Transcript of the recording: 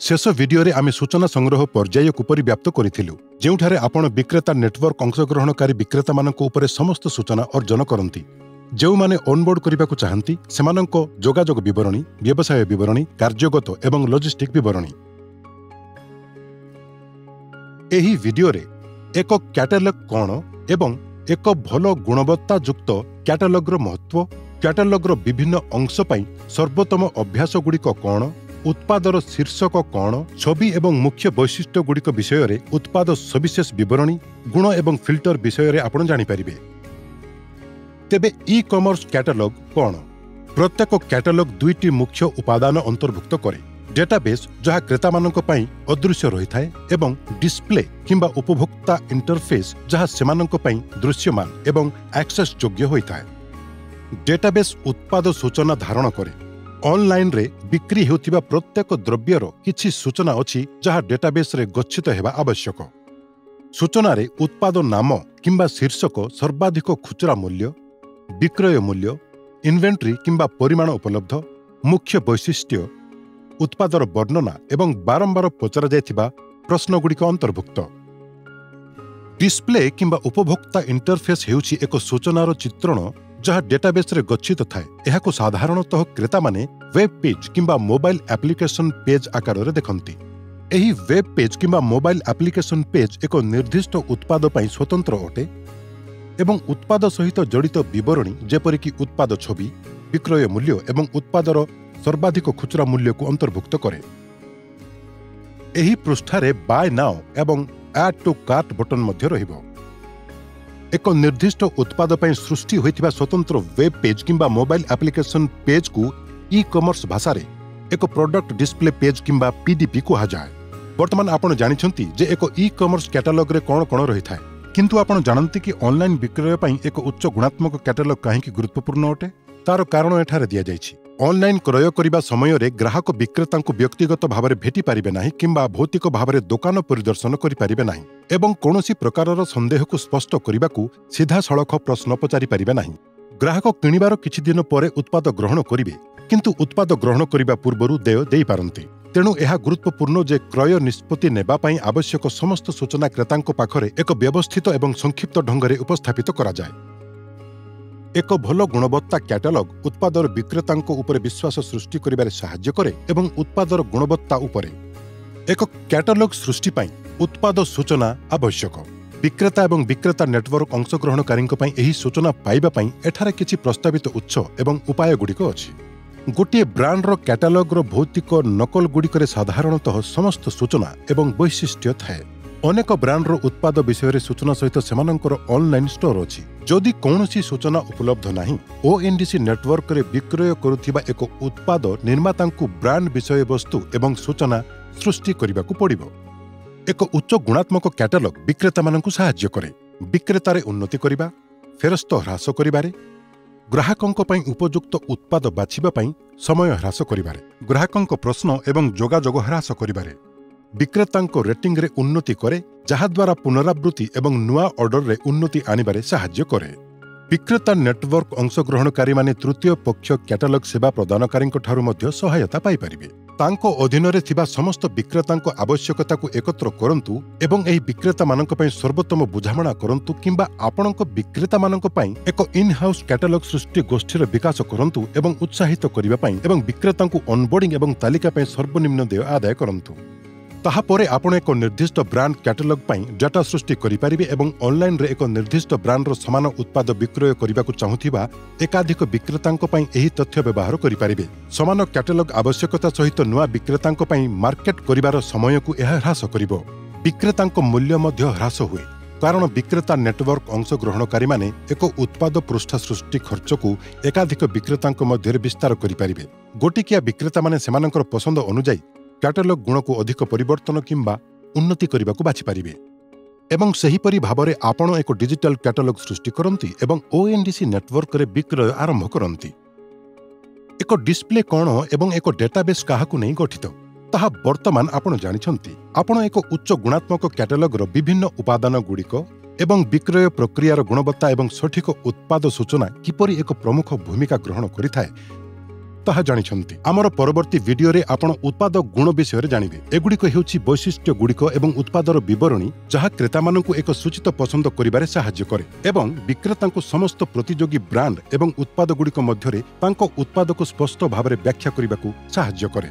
शेष भिडियो रे आमे सूचना संग्रह पर्याय को परिव्याप्त करिथिलु जेउठारे आपण विक्रेता नेटवर्क अंशग्रहणकारी विक्रेता मानक उपरे समस्त सूचना अर्जन करंती। जो माने ऑनबोर्ड करने को चाहती सेमानंको जोगाजोग विवरणी, व्यवसाय विवरणी, कार्यगत एवं लॉजिस्टिक विवरणी। एही वीडियो रे एक कैटलॉग कौन एवं एक भल गुणवत्ता युक्त कैटलॉग महत्व, कैटलॉग विभिन्न अंश पई सर्वोत्तम अभ्यास गुड़िक कौन, उत्पादर शीर्षक कौन, छवि एवं मुख्य वैशिष्ट्य गुड़िक विषय रे उत्पाद सविशेष विवरणी, गुण एवं फिल्टर विषय रे आपण जानि परिबे। तेबे ई कॉमर्स कैटलॉग कौन? प्रत्येक कैटलॉग दुईटी मुख्य उपादान अंतर्भुक्त करे। डेटाबेस जहाँ क्रेता मानक पई अदृश्य रही थाए एवं डिस्प्ले किंबा उपभोक्ता इंटरफेस जहाँ सेमानक पई दृश्यमान एवं एक्सेस योग्य होई थाए। डेटाबेस उत्पाद सूचना धारण करे। ऑनलाइन रे बिक्री हेउथिबा प्रत्येक द्रव्यर किछि सूचना अछि जहाँ डेटाबेस रे गच्छित हेबा आवश्यक। सूचना रे उत्पाद नाम किंबा शीर्षक, सर्वाधिक खुचरा मूल्य, विक्रय मूल्य, इन्वेंट्री किंबा परिमाण उपलब्ध, मुख्य वैशिष्ट्य, उत्पादर वर्णना एवं बारंबार पचरा जायथिबा प्रश्नगुड़िक अंतर्भुक्त। डिस्प्ले किंबा उपभोक्ता इंटरफेस हेउछि एक सूचनार चित्रण जहाँ डेटाबेस रे गच्छित थाए। एहाको साधारणतः क्रेता माने वेब पेज किंबा मोबाइल एप्लिकेशन पेज आकार रे देखंती। एही वेब पेज किंबा मोबाइल एप्लिकेशन पेज एक निर्दिष्ट उत्पाद पई स्वतंत्र अटे एवं उत्पाद सहित जड़ित विवरणी जेपरिक उत्पाद छवि, विक्रय मूल्य एवं उत्पादर सर्वाधिक खुचरा मूल्य को अंतर्भुक्त करे। एही पृष्ठारे बाय नाउ एवं ऐड टू कार्ट बटन मध्य रहिबो। एक निर्दिष्ट उत्पाद पई सृष्टि होइतिबा स्वतंत्र वेब पेज किंबा मोबाइल एप्लिकेशन पेज को ई कॉमर्स भाषा रे एक प्रोडक्ट डिस्प्ले पेज किंबा पीडीपी कहा जाए। वर्तमान आपण जानिछंती जे एक ई कॉमर्स कैटलॉग रे कोन कोन रही थाए, किंतु आपण जानंती कि ऑनलाइन विक्रय पई एक उच्च गुणात्मक कैटलॉग काहेकि गुरुत्वपूर्ण अटे। तार कारण एठारे दिया जायछि। ऑनलाइन क्रय करिबा समय रे ग्राहक विक्रेतांको व्यक्तिगत भावरे भेटी पारिबे नाही किंबा भौतिक भावरे दुकान परिदर्शन करि पारिबे नाही एवं कोनोसी प्रकारर संदेह को स्पष्ट करिबाकू सीधा सड़क प्रश्न पचारि पारिबे नाही। ग्राहक किनिबार किछि दिन परे उत्पाद ग्रहण करिबे, किंतु उत्पाद ग्रहण करिबा पूर्वरु देय देई पारंती। तेणु यह गुरुत्वपूर्ण जे क्रय निष्पत्ति नेबा पई आवश्यक समस्त सूचना क्रेतांको पाखरे एक व्यवस्थित एवं संक्षिप्त ढंगरे उपस्थापित करा जाए। एक भल गुणवत्ता कैटलॉग उत्पादर विक्रेतांको उपरे विश्वास सृष्टि करिबारे सहाय्य करे एवं उत्पादर गुणवत्ता उपरे एक कैटलॉग सृष्टि पई उत्पाद सूचना आवश्यक। विक्रेता एवं विक्रेता नेटवर्क अंशग्रहणकारींको पई एही सूचना पाइबा पई एठारे किछि प्रस्तावित उत्स एवं उपाय गुड़िक अछि। गोटे ब्रांडर कैटलॉगर भौतिक नकल गुड़िकरे साधारणतः समस्त सूचना एवं वैशिष्ट्य थाए। अनेक ब्रांडर उत्पाद विषय सूचना सहित सेमानंकर ऑनलाइन स्टोर अछि। जदि कौनसी सूचना उपलब्ध नाही, ओएनडीसी नेटवर्क रे विक्रय करुथिबा एक उत्पाद निर्मातांकु ब्रांड विषय वस्तु एवं सूचना सृष्टि करिबाकू पड़िबो। एक उच्च गुणात्मक कैटलॉग विक्रेता मानकु सहाय्य करे विक्रेतारे उन्नति करिबा, फेरस्त ह्रास करिबारे, ग्राहकंक पई उपयुक्त उत्पाद बाछिबा पई समय ह्रास करिबारे, ग्राहकंक प्रश्न एवं जोगाजोग ह्रास करिबारे, विक्रेतांक रेटिंग रे उन्नति करे जहा द्वारा पुनरावृत्ति एवं नुआ ऑर्डर रे उन्नति आनिबारे सहाय्य करे। विक्रेता नेटवर्क अंशग्रहणकारी माने तृतीय पक्ष कैटलॉग सेवा प्रदानकारींक ठारु मध्य सहायता पाई परिबे। तांको अधीन रे थिबा समस्त विक्रेतांक आवश्यकता को एकत्र करंतु एवं एही विक्रेता मानक पई सर्वोत्तम बुझामणा करंतु किंबा आपणक विक्रेता मानक पई एक इन हाउस कैटलॉग सृष्टि गोष्ठीर विकास करंतु एवं उत्साहित करिबा पई एवं विक्रेतांकु ऑनबोर्डिंग एवं तालिका पई सर्वनिम्न देय आदाय करंतु। ताहापरे आपण एक निर्दिष्ट ब्रांड कैटलॉग पई डाटा सृष्टि करि परिबे एवं ऑनलाइन रे एक निर्दिष्ट ब्रांडर समान उत्पाद विक्रय करिबाकू चाहुथिबा एकाधिक विक्रेतांक पई एही तथ्य व्यवहार करि परिबे। समान कैटलॉग आवश्यकता सहित नुआ विक्रेतांक पई मार्केट करिबार समय को यह ह्रास करिबो। विक्रेतांक मूल्य मध्य ह्रास हुए कारण विक्रेता नेटवर्क अंशग्रहणकारी माने एक उत्पाद पृष्ठ सृष्टि खर्च को एकाधिक विक्रेतांक मध्य विस्तार करि परिबे। गोटिकिया विक्रेता माने सेमानकर पसंद अनुसार कैटलॉग गुण को अधिक परिवर्तन किंबा उन्नति करने को बाछि पारिबे एवं सेहीपरि भावरे आपण एक डिजिटल कैटलॉग सृष्टि करंती एवं ओएनडीसी नेटवर्क रे विक्रय आरंभ करंती। एक डिस्प्ले कौन एवं एक डेटाबेस काहाकू नहीं गठित ताहा वर्तमान आपण जानिछंती। आपण एक उच्च गुणात्मक कैटलॉग रो विभिन्न उपादान गुड़िक एवं विक्रय प्रक्रियार गुणवत्ता एवं सठिक उत्पाद सूचना किपरि एक प्रमुख भूमिका ग्रहण करिथाए ତାହା ଜାଣିଛନ୍ତି। ଆମର ପରବର୍ତ୍ତୀ ଭିଡିଓରେ ଆପଣ ଉତ୍ପାଦ ଗୁଣ ବିଷୟରେ ଜାଣିବେ। ଏଗୁଡ଼ିକ ହେଉଛି ବୈଶିଷ୍ଟ୍ୟଗୁଡ଼ିକ ଏବଂ ଉତ୍ପାଦର ବିବରଣୀ ଯାହା କ୍ରେତାମାନଙ୍କୁ ଏକ ସୂଚିତ ପସନ୍ଦ କରିବାରେ ସାହାଯ୍ୟ କରେ ଏବଂ ବିକ୍ରେତାଙ୍କୁ ସମସ୍ତ ପ୍ରତିଯୋଗୀ ବ୍ରାଣ୍ଡ ଏବଂ ଉତ୍ପାଦଗୁଡ଼ିକ ମଧ୍ୟରେ ତାଙ୍କ ଉତ୍ପାଦକୁ ସ୍ପଷ୍ଟ ଭାବରେ ବ୍ୟାଖ୍ୟା କରିବାକୁ ସାହାଯ୍ୟ କରେ।